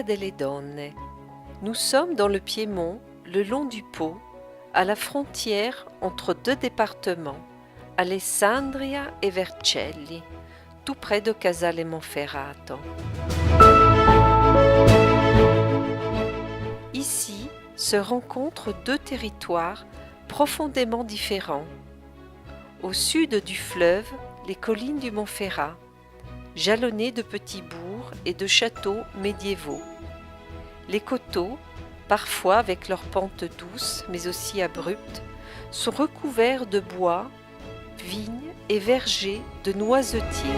delle Donne. Nous sommes dans le Piémont, le long du Pô, à la frontière entre deux départements, Alessandria et Vercelli, tout près de Casale Monferrato. Ici se rencontrent deux territoires profondément différents. Au sud du fleuve, les collines du Monferrat, jalonnées de petits bourgs et de châteaux médiévaux. Les coteaux, parfois avec leurs pentes douces mais aussi abruptes, sont recouverts de bois, vignes et vergers de noisetiers.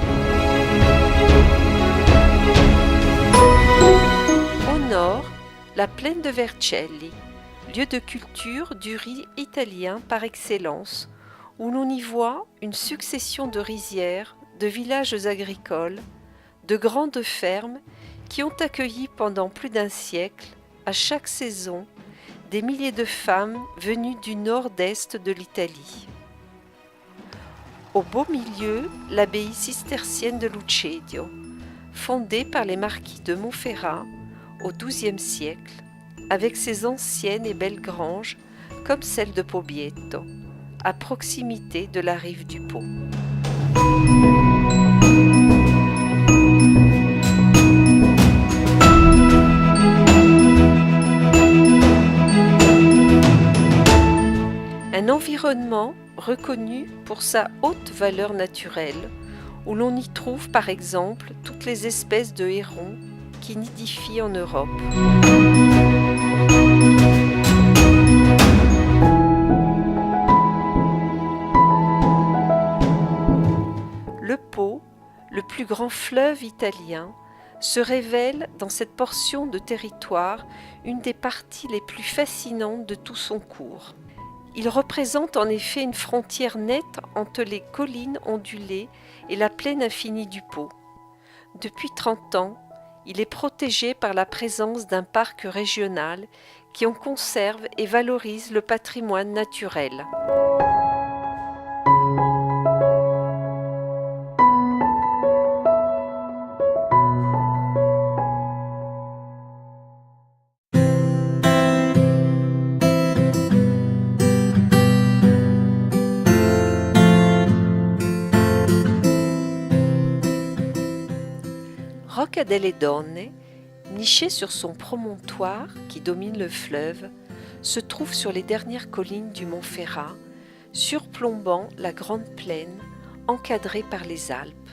Au nord, la plaine de Vercelli, lieu de culture du riz italien par excellence, où l'on y voit une succession de rizières, de villages agricoles, de grandes fermes qui ont accueilli pendant plus d'un siècle, à chaque saison, des milliers de femmes venues du nord-est de l'Italie. Au beau milieu, l'abbaye cistercienne de Lucedio, fondée par les marquis de Montferrat au XIIe siècle, avec ses anciennes et belles granges comme celle de Pobietto, à proximité de la rive du Pô. Un environnement reconnu pour sa haute valeur naturelle, où l'on y trouve par exemple toutes les espèces de hérons qui nidifient en Europe. Le Pô, le plus grand fleuve italien, se révèle dans cette portion de territoire une des parties les plus fascinantes de tout son cours. Il représente en effet une frontière nette entre les collines ondulées et la plaine infinie du Pô. Depuis 30 ans, il est protégé par la présence d'un parc régional qui en conserve et valorise le patrimoine naturel. Rocca delle Donne, niché sur son promontoire qui domine le fleuve, se trouve sur les dernières collines du Monferrat, surplombant la grande plaine encadrée par les Alpes.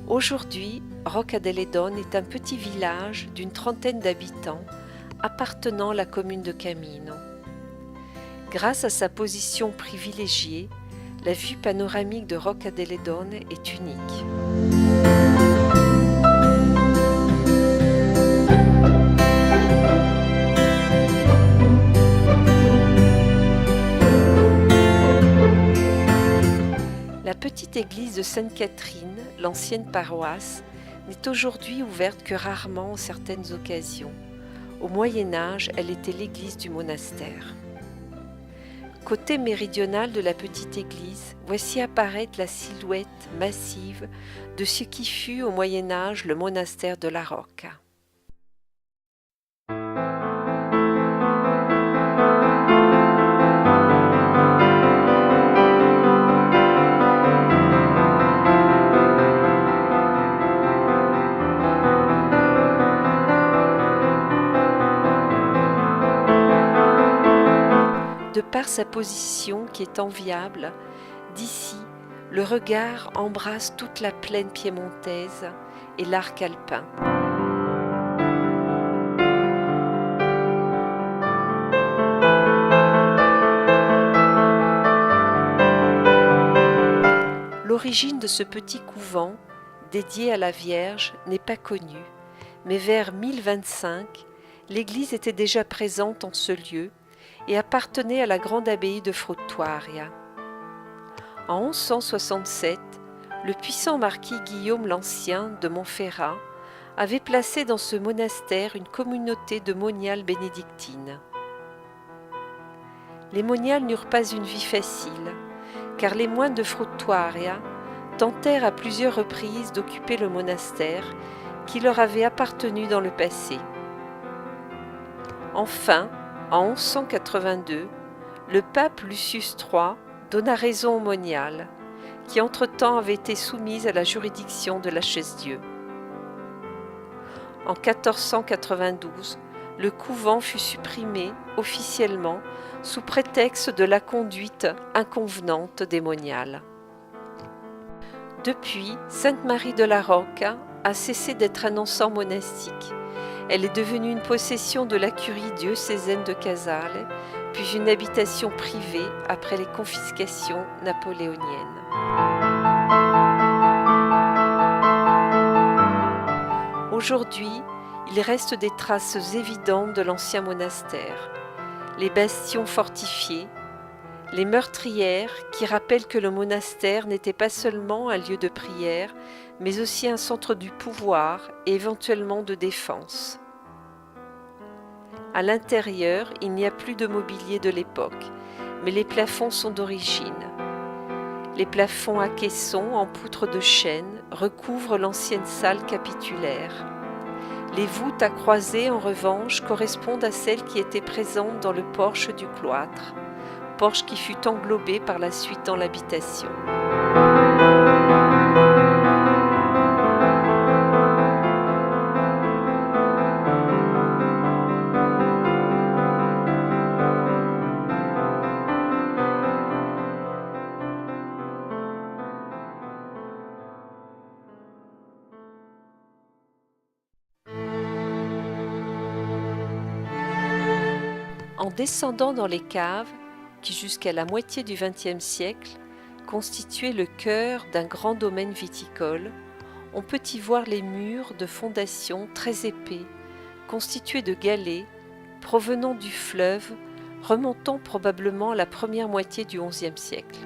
Aujourd'hui, Rocca delle Donne est un petit village d'une trentaine d'habitants appartenant à la commune de Camino. Grâce à sa position privilégiée, la vue panoramique de Rocca delle Donne est unique. La petite église de Sainte-Catherine, l'ancienne paroisse, n'est aujourd'hui ouverte que rarement en certaines occasions. Au Moyen Âge, elle était l'église du monastère. Côté méridional de la petite église, voici apparaître la silhouette massive de ce qui fut au Moyen Âge le monastère de la Rocca. De par sa position qui est enviable, d'ici, le regard embrasse toute la plaine piémontaise et l'arc alpin. L'origine de ce petit couvent, dédié à la Vierge, n'est pas connue, mais vers 1025, l'église était déjà présente en ce lieu et appartenait à la grande abbaye de Fruttuaria. En 1167, le puissant marquis Guillaume l'Ancien de Montferrat avait placé dans ce monastère une communauté de moniales bénédictines. Les moniales n'eurent pas une vie facile, car les moines de Fruttuaria tentèrent à plusieurs reprises d'occuper le monastère, qui leur avaient appartenu dans le passé. Enfin, en 1182, le pape Lucius III donna raison au monial, qui entre-temps avait été soumise à la juridiction de la Chaise-Dieu. En 1492, le couvent fut supprimé officiellement sous prétexte de la conduite inconvenante des moniales. Depuis, Sainte-Marie de la Rocca a cessé d'être un encens monastique. Elle est devenue une possession de la curie diocésaine de Casale, puis une habitation privée après les confiscations napoléoniennes. Aujourd'hui, il reste des traces évidentes de l'ancien monastère, les bastions fortifiés, les meurtrières qui rappellent que le monastère n'était pas seulement un lieu de prière, mais aussi un centre du pouvoir et éventuellement de défense. À l'intérieur, il n'y a plus de mobilier de l'époque, mais les plafonds sont d'origine. Les plafonds à caissons en poutre de chêne recouvrent l'ancienne salle capitulaire. Les voûtes à croisées, en revanche, correspondent à celles qui étaient présentes dans le porche du cloître, porche qui fut englobé par la suite dans l'habitation. En descendant dans les caves, qui jusqu'à la moitié du XXe siècle constituaient le cœur d'un grand domaine viticole, on peut y voir les murs de fondation très épais, constitués de galets, provenant du fleuve, remontant probablement à la première moitié du XIe siècle.